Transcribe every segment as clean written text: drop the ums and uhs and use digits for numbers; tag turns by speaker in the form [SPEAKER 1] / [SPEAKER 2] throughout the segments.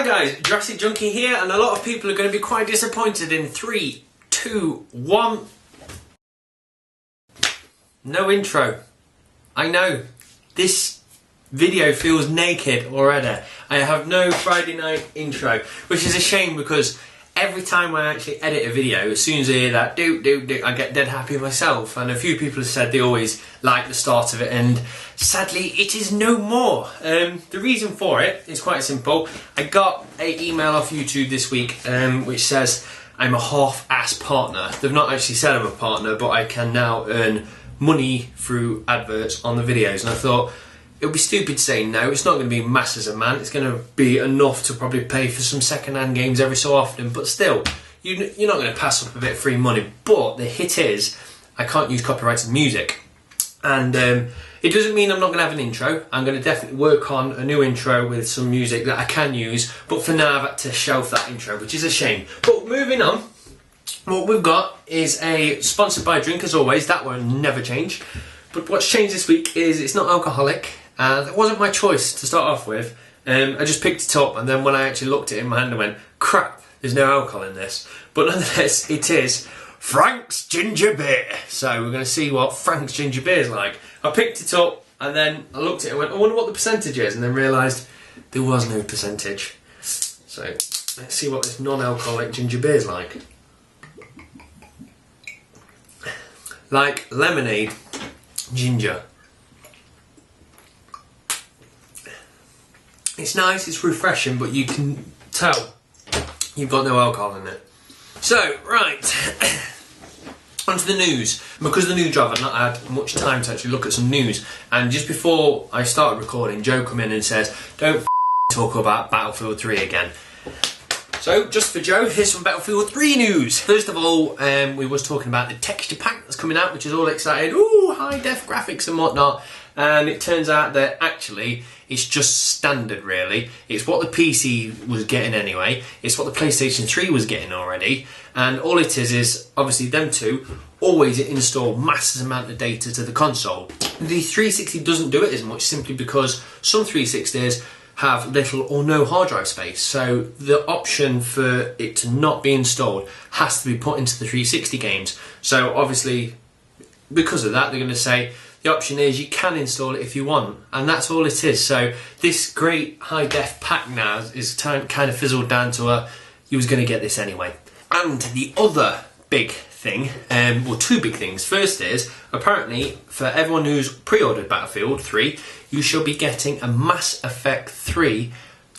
[SPEAKER 1] Hi guys, Jurassic Junkie here, and a lot of people are going to be quite disappointed in 3, 2, 1. No intro. I know, this video feels naked already. I have no Friday night intro, which is a shame because every time I actually edit a video, as soon as I hear that do, I get dead happy with myself. And a few people have said they always like the start of it, and sadly it is no more. The reason for it is quite simple. I got an email off YouTube this week which says I'm a half-ass partner. They've not actually said I'm a partner, but I can now earn money through adverts on the videos, and I thought it would be stupid to say no. It's not going to be masses of man. It's going to be enough to probably pay for some second-hand games every so often. But still, you're not going to pass up a bit of free money. But the hit is, I can't use copyrighted music. And it doesn't mean I'm not going to have an intro. I'm going to definitely work on a new intro with some music that I can use. But for now, I've had to shelf that intro, which is a shame. But moving on, what we've got is a sponsored by drink, as always. That will never change. But what's changed this week is it's not alcoholic. That wasn't my choice to start off with. I just picked it up, and then when I actually looked at it in my hand, I went, crap, there's no alcohol in this. But nonetheless, it is Frank's Ginger Beer. So we're going to see what Frank's Ginger Beer is like. I picked it up, and then I looked at it and went, I wonder what the percentage is, and then realised there was no percentage. So let's see what this non-alcoholic ginger beer is like. Like lemonade, ginger. It's nice, it's refreshing, but you can tell you've got no alcohol in it. So, right, onto the news. Because of the new job, I've not had much time to actually look at some news. And just before I started recording, Joe come in and says, don't talk about Battlefield 3 again. So, just for Joe, here's some Battlefield 3 news. First of all, we was talking about the texture pack that's coming out, which is all exciting. Ooh, high-def graphics and whatnot. And it turns out that actually it's just standard, really. It's what the PC was getting anyway. It's what the PlayStation 3 was getting already. And all it is obviously them two always install massive amount of data to the console. The 360 doesn't do it as much, simply because some 360s have little or no hard drive space. So the option for it to not be installed has to be put into the 360 games. So obviously, because of that, they're going to say, the option is you can install it if you want, and that's all it is. So this great high-def pack now is kind of fizzled down to you was going to get this anyway. And the other big thing, well, two big things. First is, apparently, for everyone who's pre-ordered Battlefield 3, you shall be getting a Mass Effect 3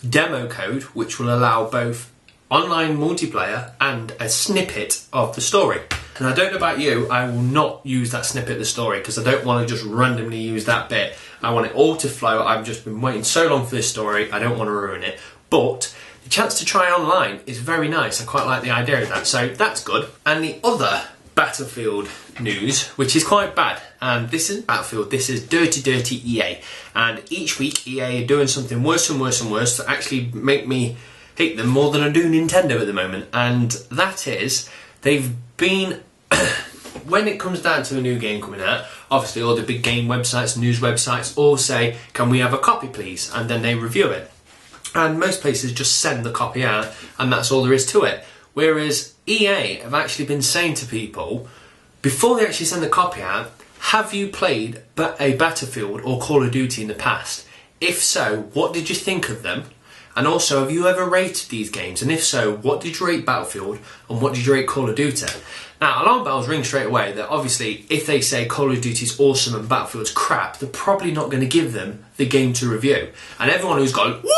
[SPEAKER 1] demo code, which will allow both online multiplayer and a snippet of the story. And I don't know about you, I will not use that snippet of the story because I don't want to just randomly use that bit. I want it all to flow. I've just been waiting so long for this story, I don't want to ruin it. But the chance to try online is very nice. I quite like the idea of that, so that's good. And the other Battlefield news, which is quite bad, and this isn't Battlefield, this is dirty EA. And each week EA are doing something worse and worse and worse to actually make me hate them more than I do Nintendo at the moment. And that is, they've been, when it comes down to a new game coming out, obviously all the big game websites, news websites all say, can we have a copy please? And then they review it. And most places just send the copy out, and that's all there is to it. Whereas EA have actually been saying to people, before they actually send the copy out, have you played a Battlefield or Call of Duty in the past? If so, what did you think of them? And also, have you ever rated these games? And if so, what did you rate Battlefield and what did you rate Call of Duty? Now, alarm bells ring straight away that obviously if they say Call of Duty's awesome and Battlefield's crap, they're probably not going to give them the game to review. And everyone who's gone, woo,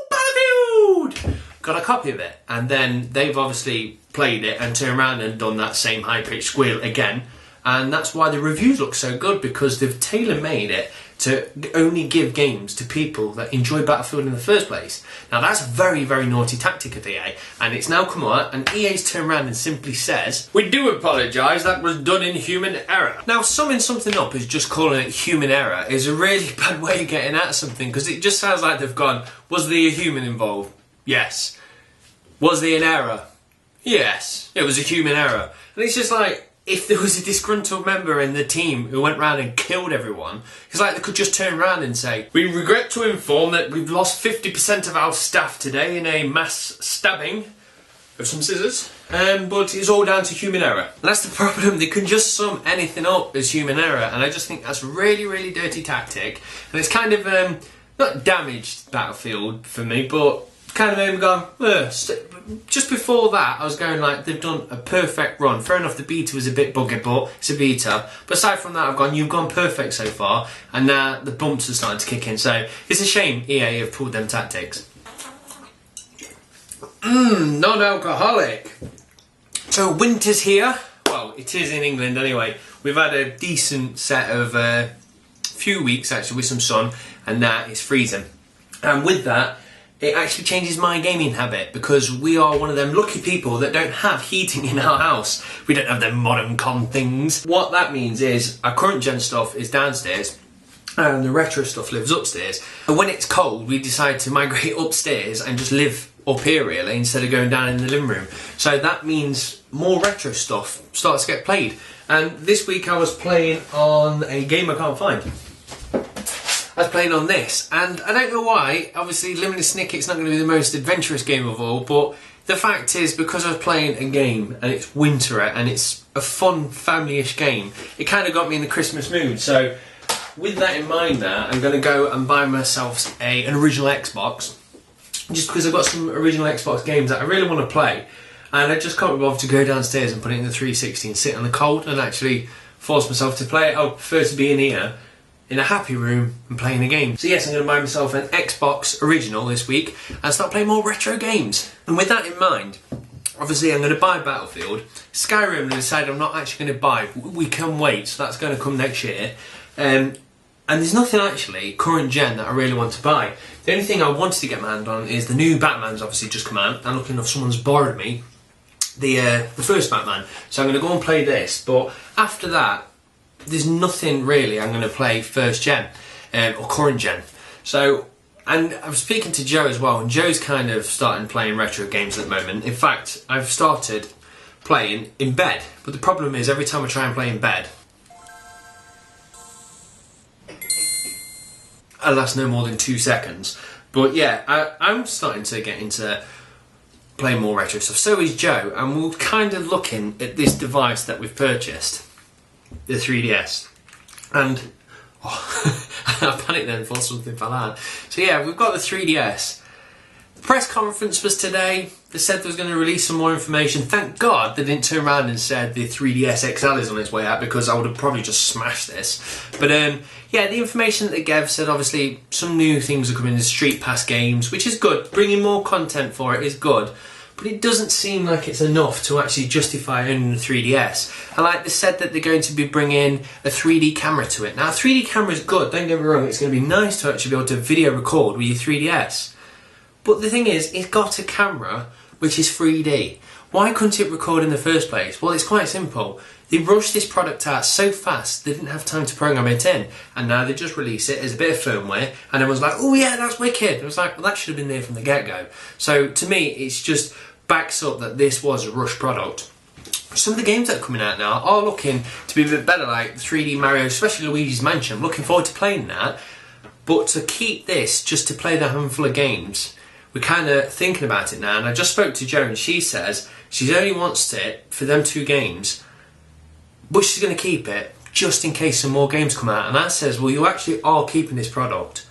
[SPEAKER 1] Battlefield, got a copy of it. And then they've obviously played it and turned around and done that same high-pitched squeal again. And that's why the reviews look so good, because they've tailor-made it to only give games to people that enjoy Battlefield in the first place. Now that's a very, very naughty tactic of EA, and it's now come out, and EA's turned around and simply says, we do apologise, that was done in human error. Now summing something up as just calling it human error is a really bad way of getting at something, because it just sounds like they've gone, was there a human involved? Yes. Was there an error? Yes. It was a human error. And it's just like, if there was a disgruntled member in the team who went round and killed everyone, it's like they could just turn around and say, "We regret to inform that we've lost 50% of our staff today in a mass stabbing of some scissors, but it's all down to human error." And that's the problem, they can just sum anything up as human error, and I just think that's a really, really dirty tactic, and it's kind of, not damaged Battlefield for me, but kind of made me go, just before that, I was going like, they've done a perfect run. Fair enough, the beta was a bit buggy, but it's a beta. But aside from that, I've gone, you've gone perfect so far, and now the bumps are starting to kick in. So it's a shame EA have pulled them tactics. Non-alcoholic. So winter's here. Well, it is in England anyway. We've had a decent set of few weeks actually with some sun, and now it's freezing. And with that, it actually changes my gaming habit, because we are one of them lucky people that don't have heating in our house. We don't have them modern con things. What that means is our current gen stuff is downstairs and the retro stuff lives upstairs. And when it's cold, we decide to migrate upstairs and just live up here really, instead of going down in the living room. So that means more retro stuff starts to get played. And this week I was playing on a game I can't find. I was playing on this, and I don't know why. Obviously, Limited Snicket's not going to be the most adventurous game of all, but the fact is, because I was playing a game and it's winter and it's a fun, family-ish game, it kind of got me in the Christmas mood. So, with that in mind now, I'm going to go and buy myself an original Xbox, just because I've got some original Xbox games that I really want to play, and I just can't be bothered to go downstairs and put it in the 360 and sit on the cold and actually force myself to play it. I would prefer to be in here, in a happy room, and playing a game. So yes, I'm going to buy myself an Xbox original this week and start playing more retro games. And with that in mind, obviously I'm going to buy Battlefield. Skyrim, I decided I'm not actually going to buy. We can wait, so that's going to come next year. And there's nothing actually current gen that I really want to buy. The only thing I wanted to get my hand on is the new Batman's obviously just come out, and lucky enough someone's borrowed me the first Batman. So I'm going to go and play this, but after that, there's nothing really I'm going to play first gen or current gen. So, and I was speaking to Joe as well, and Joe's kind of starting playing retro games at the moment. In fact, I've started playing in bed, but the problem is every time I try and play in bed, I last no more than 2 seconds. But yeah, I'm starting to get into playing more retro stuff. So is Joe, and we're kind of looking at this device that we've purchased, the 3DS, and I panicked then, thought something fell out. So yeah, we've got the 3DS. The press conference was today. They said they was going to release some more information. Thank God they didn't turn around and said the 3DS XL is on its way out, because I would have probably just smashed this. But yeah, the information that they gave said obviously some new things are coming in, the Street Pass games, which is good. Bringing more content for it is good. But it doesn't seem like it's enough to actually justify owning the 3DS. And like they said that they're going to be bringing a 3D camera to it. Now, a 3D camera is good, don't get me wrong, it's going to be nice to actually be able to video record with your 3DS. But the thing is, it's got a camera which is 3D. Why couldn't it record in the first place? Well, it's quite simple. They rushed this product out so fast, they didn't have time to program it in. And now they just release it as a bit of firmware, and everyone's like, oh yeah, that's wicked. It was like, well, that should have been there from the get-go. So to me, it's just backs up that this was a rushed product. Some of the games that are coming out now are looking to be a bit better, like 3D Mario, especially Luigi's Mansion. I'm looking forward to playing that. But to keep this just to play the handful of games, we're kind of thinking about it now. And I just spoke to Jo, and she says she only wants it for them 2 games, but she's going to keep it just in case some more games come out. And that says, well, you actually are keeping this product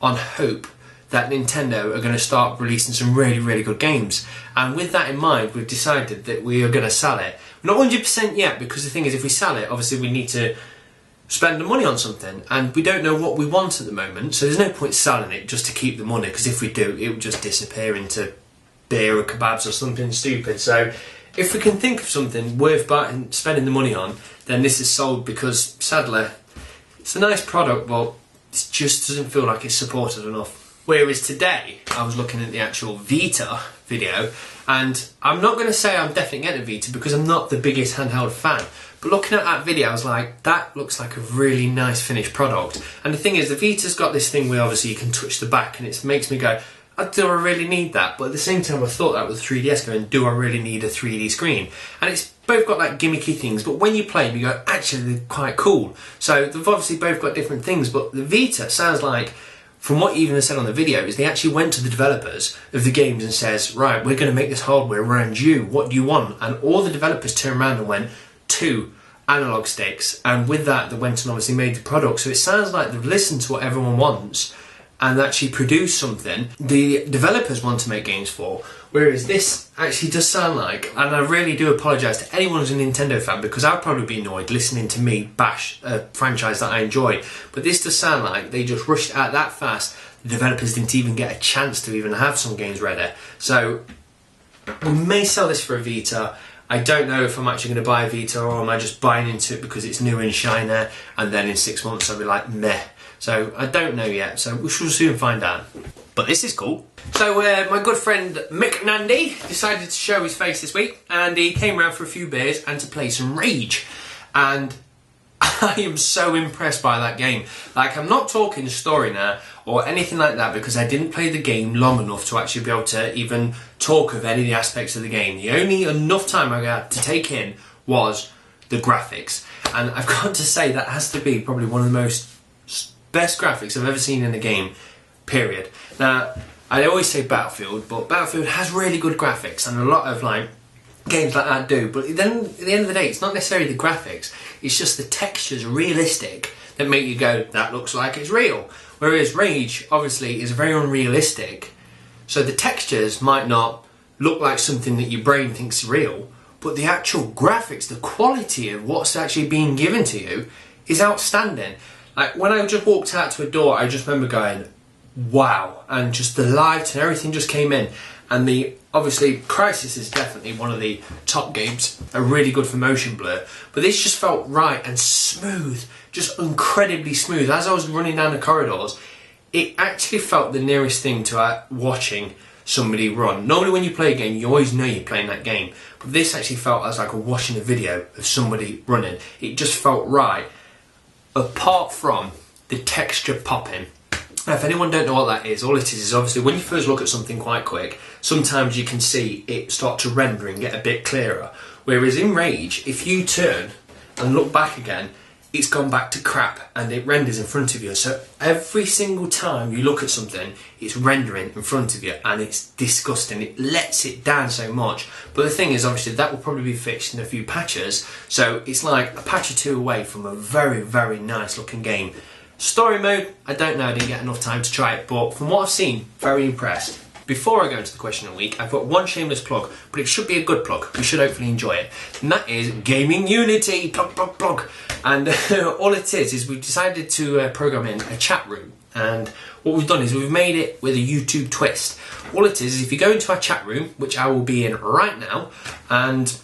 [SPEAKER 1] on hope that Nintendo are going to start releasing some really, really good games. And with that in mind, we've decided that we are going to sell it. Not 100% yet, because the thing is, if we sell it, obviously we need to spend the money on something, and we don't know what we want at the moment, so there's no point selling it just to keep the money, because if we do, it will just disappear into beer or kebabs or something stupid. So if we can think of something worth buying, spending the money on, then this is sold, because sadly, it's a nice product, but it just doesn't feel like it's supported enough. Whereas today, I was looking at the actual Vita video, and I'm not going to say I'm definitely getting a Vita because I'm not the biggest handheld fan. But looking at that video, I was like, that looks like a really nice finished product. And the thing is, the Vita's got this thing where obviously you can touch the back, and it makes me go, do I really need that? But at the same time, I thought that with 3DS going, do I really need a 3D screen? And it's both got like gimmicky things, but when you play them, you go, actually, they're quite cool. So they've obviously both got different things, but the Vita sounds like, from what you even said on the video, is they actually went to the developers of the games and says, right, we're going to make this hardware around you. What do you want? And all the developers turned around and went, 2 analog sticks. And with that, they went and obviously made the product. So it sounds like they've listened to what everyone wants and actually produced something the developers want to make games for. Whereas this actually does sound like, and I really do apologise to anyone who's a Nintendo fan, because I'd probably be annoyed listening to me bash a franchise that I enjoy. But this does sound like they just rushed out that fast. The developers didn't even get a chance to even have some games ready. So we may sell this for a Vita. I don't know if I'm actually going to buy a Vita, or am I just buying into it because it's new and shiny, and then in 6 months I'll be like, meh. So I don't know yet, so we shall soon find out. But this is cool. So my good friend Mick Nandy decided to show his face this week, and he came around for a few beers and to play some Rage. And I am so impressed by that game. Like, I'm not talking story now or anything like that, because I didn't play the game long enough to actually be able to even talk of any of the aspects of the game. The only enough time I had to take in was the graphics. And I've got to say that has to be probably one of the best graphics I've ever seen in a game, period. Now, I always say Battlefield, but Battlefield has really good graphics, and a lot of like games like that do, but then at the end of the day, it's not necessarily the graphics, it's just the textures realistic that make you go, that looks like it's real. Whereas Rage, obviously, is very unrealistic, so the textures might not look like something that your brain thinks is real, but the actual graphics, the quality of what's actually being given to you is outstanding. Like, when I just walked out to a door, I just remember going, wow, and just the light and everything just came in. And obviously, Crysis is definitely one of the top games, are really good for motion blur, but this just felt right and smooth, just incredibly smooth. As I was running down the corridors, it actually felt the nearest thing to watching somebody run. Normally when you play a game, you always know you're playing that game, but this actually felt as like watching a video of somebody running. It just felt right, apart from the texture popping. Now, if anyone don't know what that is, all it is obviously when you first look at something quite quick, sometimes you can see it start to render and get a bit clearer. Whereas in Rage, if you turn and look back again, it's gone back to crap and it renders in front of you. So every single time you look at something, it's rendering in front of you, and it's disgusting. It lets it down so much. But the thing is, obviously, that will probably be fixed in a few patches. So it's like a patch or two away from a very, very nice looking game. Story mode, I don't know, I didn't get enough time to try it, but from what I've seen, very impressed. Before I go into the question of the week, I've got one shameless plug, but it should be a good plug. You should hopefully enjoy it. And that is Gaming Unity, plug, plug, plug. And all it is we've decided to program in a chat room. And what we've done is we've made it with a YouTube twist. All it is if you go into our chat room, which I will be in right now, and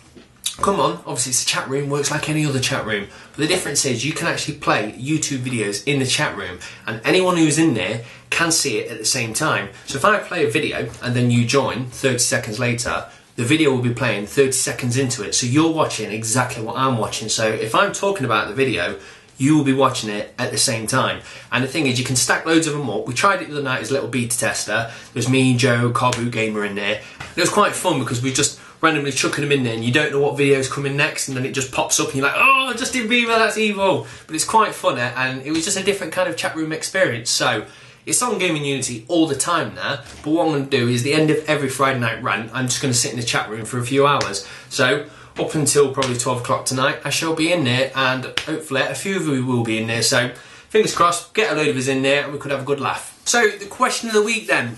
[SPEAKER 1] come on, obviously it's a chat room, works like any other chat room, but the difference is you can actually play YouTube videos in the chat room, and anyone who's in there can see it at the same time. So if I play a video and then you join 30 seconds later, the video will be playing 30 seconds into it, so you're watching exactly what I'm watching. So if I'm talking about the video, you will be watching it at the same time. And the thing is, you can stack loads of them up. We tried it the other night as a little beta tester. There's me, Joe, Carboot Gamer in there. And it was quite fun because we just randomly chucking them in there and you don't know what video's coming next, and then it just pops up and you're like, oh, Justin Bieber, that's evil. But it's quite fun, and it was just a different kind of chat room experience. So it's on Gaming Unity all the time now, but what I'm going to do is the end of every Friday night rant, I'm just going to sit in the chat room for a few hours. So up until probably 12 o'clock tonight, I shall be in there, and hopefully a few of you will be in there. So fingers crossed, get a load of us in there and we could have a good laugh. So the question of the week then,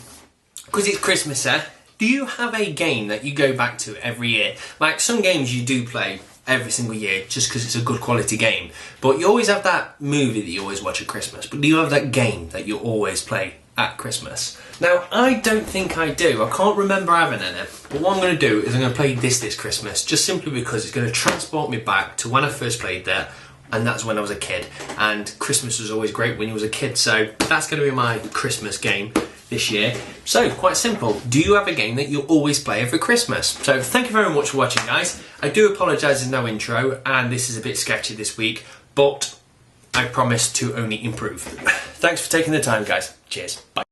[SPEAKER 1] because it's Christmas here, do you have a game that you go back to every year? Like some games you do play every single year just because it's a good quality game, but you always have that movie that you always watch at Christmas. But do you have that game that you always play at Christmas? Now, I don't think I do. I can't remember having any. But what I'm going to do is I'm going to play this Christmas, just simply because it's going to transport me back to when I first played that, and that's when I was a kid. And Christmas was always great when you was a kid, so that's going to be my Christmas game this year. So, quite simple. Do you have a game that you always play every Christmas? So, thank you very much for watching, guys. I do apologise there's no intro, and this is a bit sketchy this week, but I promise to only improve. Thanks for taking the time, guys. Cheers. Bye.